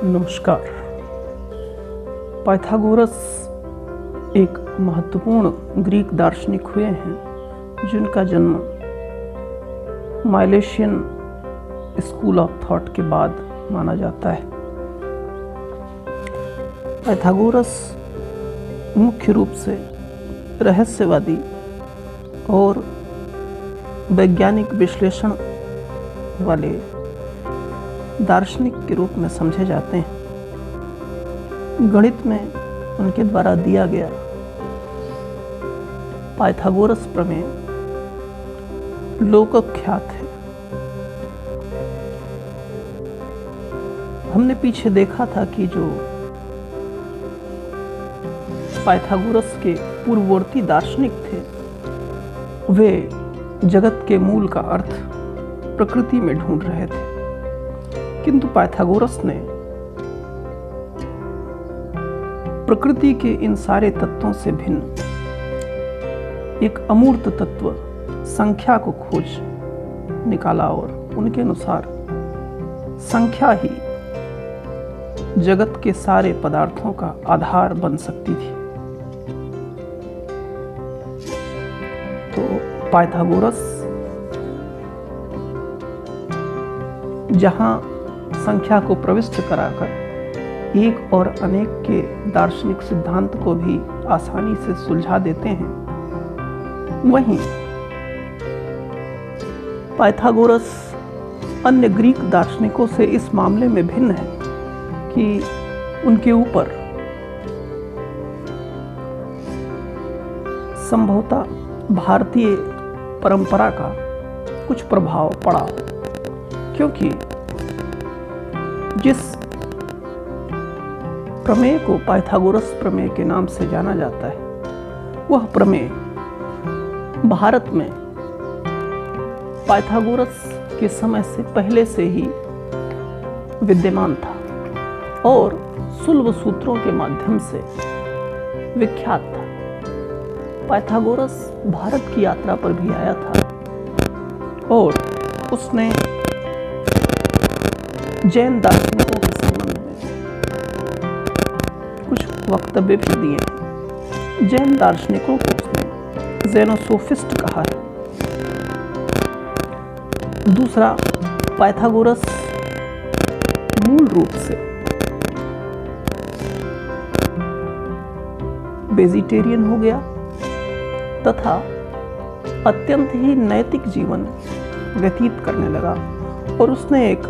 नमस्कार। पाइथागोरस एक महत्वपूर्ण ग्रीक दार्शनिक हुए हैं जिनका जन्म माइलेशियन स्कूल ऑफ थॉट के बाद माना जाता है। पाइथागोरस मुख्य रूप से रहस्यवादी और वैज्ञानिक विश्लेषण वाले दार्शनिक के रूप में समझे जाते हैं। गणित में उनके द्वारा दिया गया पाइथागोरस प्रमेय लोकख्यात है। हमने पीछे देखा था कि जो पाइथागोरस के पूर्ववर्ती दार्शनिक थे वे जगत के मूल का अर्थ प्रकृति में ढूंढ रहे थे, किंतु पाइथागोरस ने प्रकृति के इन सारे तत्वों से भिन्न एक अमूर्त तत्व संख्या को खोज निकाला और उनके अनुसार संख्या ही जगत के सारे पदार्थों का आधार बन सकती थी। तो पाइथागोरस जहां संख्या को प्रविष्ट कराकर एक और अनेक के दार्शनिक सिद्धांत को भी आसानी से सुलझा देते हैं, वहीं पाइथागोरस अन्य ग्रीक दार्शनिकों से इस मामले में भिन्न है कि उनके ऊपर संभवतः भारतीय परंपरा का कुछ प्रभाव पड़ा, क्योंकि जिस प्रमेय को पाइथागोरस प्रमेय के नाम से जाना जाता है वह प्रमेय भारत में पाइथागोरस के समय से पहले से ही विद्यमान था और सुलभ सूत्रों के माध्यम से विख्यात था। पाइथागोरस भारत की यात्रा पर भी आया था और उसने जैन दार्शनिकों के संबंध में कुछ वक्तव्य भी दिए। जैन दार्शनिकों को उसने ज़ेनोसोफिस्ट कहा है। दूसरा, पाइथागोरस मूल रूप से वेजिटेरियन हो गया तथा अत्यंत ही नैतिक जीवन व्यतीत करने लगा और उसने एक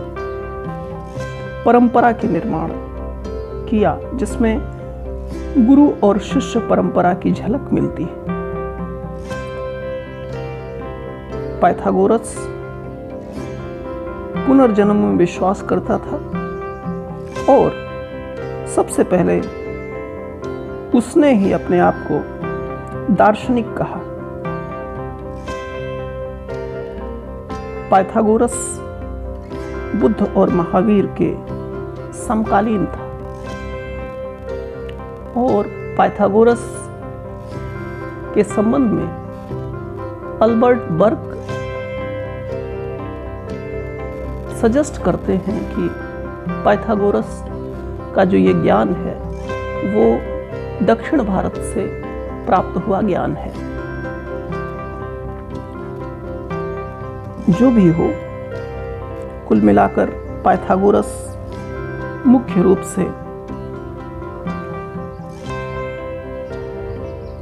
परंपरा के निर्माण किया जिसमें गुरु और शिष्य परंपरा की झलक मिलती है। पाइथागोरस पुनर्जन्म में विश्वास करता था और सबसे पहले उसने ही अपने आप को दार्शनिक कहा। पाइथागोरस बुद्ध और महावीर के समकालीन था और पाइथागोरस के संबंध में अल्बर्ट बर्क सजेस्ट करते हैं कि पाइथागोरस का जो ये ज्ञान है वो दक्षिण भारत से प्राप्त हुआ ज्ञान है। जो भी हो, कुल मिलाकर पाइथागोरस मुख्य रूप से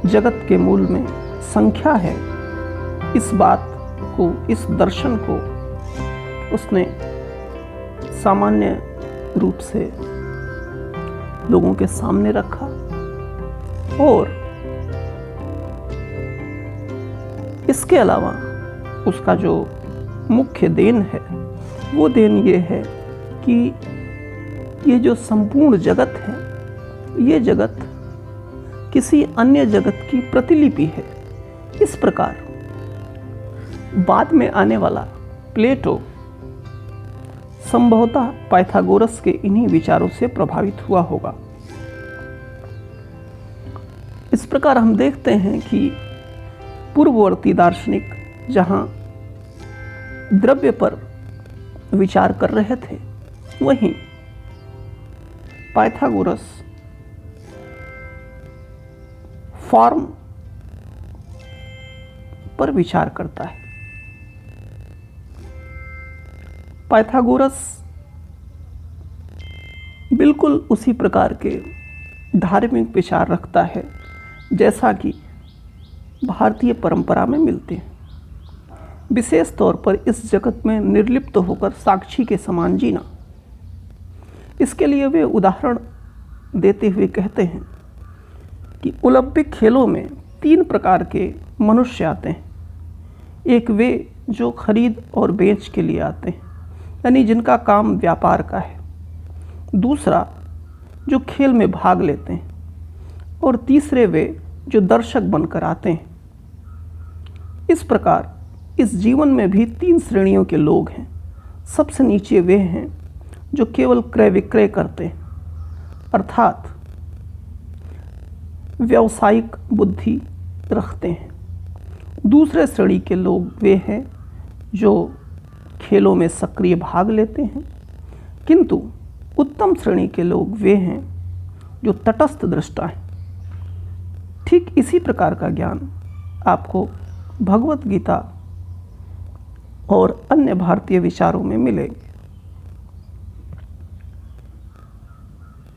जगत के मूल में संख्या है, इस बात को, इस दर्शन को उसने सामान्य रूप से लोगों के सामने रखा और इसके अलावा उसका जो मुख्य देन है वो देन ये है कि ये जो संपूर्ण जगत है ये जगत किसी अन्य जगत की प्रतिलिपि है। इस प्रकार बाद में आने वाला प्लेटो संभवतः पाइथागोरस के इन्हीं विचारों से प्रभावित हुआ होगा। इस प्रकार हम देखते हैं कि पूर्ववर्ती दार्शनिक जहां द्रव्य पर विचार कर रहे थे, वहीं पाइथागोरस फॉर्म पर विचार करता है। पाइथागोरस बिल्कुल उसी प्रकार के धार्मिक विचार रखता है जैसा कि भारतीय परंपरा में मिलते हैं। विशेष तौर पर इस जगत में निर्लिप्त होकर साक्षी के समान जीना। इसके लिए वे उदाहरण देते हुए कहते हैं कि ओलंपिक खेलों में 3 प्रकार के मनुष्य आते हैं। एक वे जो खरीद और बेच के लिए आते हैं, यानी जिनका काम व्यापार का है। दूसरा जो खेल में भाग लेते हैं, और तीसरे वे जो दर्शक बनकर आते हैं। इस प्रकार इस जीवन में भी 3 श्रेणियों के लोग हैं। सबसे नीचे वे हैं जो केवल क्रय विक्रय करते हैं, अर्थात व्यावसायिक बुद्धि रखते हैं। दूसरे श्रेणी के लोग वे हैं जो खेलों में सक्रिय भाग लेते हैं, किंतु उत्तम श्रेणी के लोग वे हैं जो तटस्थ दृष्टा हैं। ठीक इसी प्रकार का ज्ञान आपको भगवत गीता और अन्य भारतीय विचारों में मिलेंगे।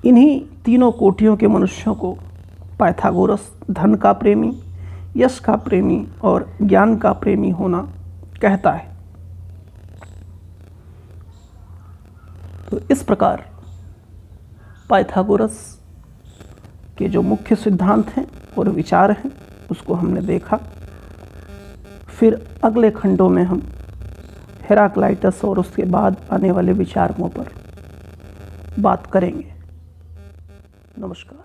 इन्हीं तीनों कोटियों के मनुष्यों को पाइथागोरस धन का प्रेमी, यश का प्रेमी और ज्ञान का प्रेमी होना कहता है। तो इस प्रकार पाइथागोरस के जो मुख्य सिद्धांत हैं और विचार हैं उसको हमने देखा। फिर अगले खंडों में हम हेराक्लाइटस और उसके बाद आने वाले विचारकों पर बात करेंगे। नमस्कार।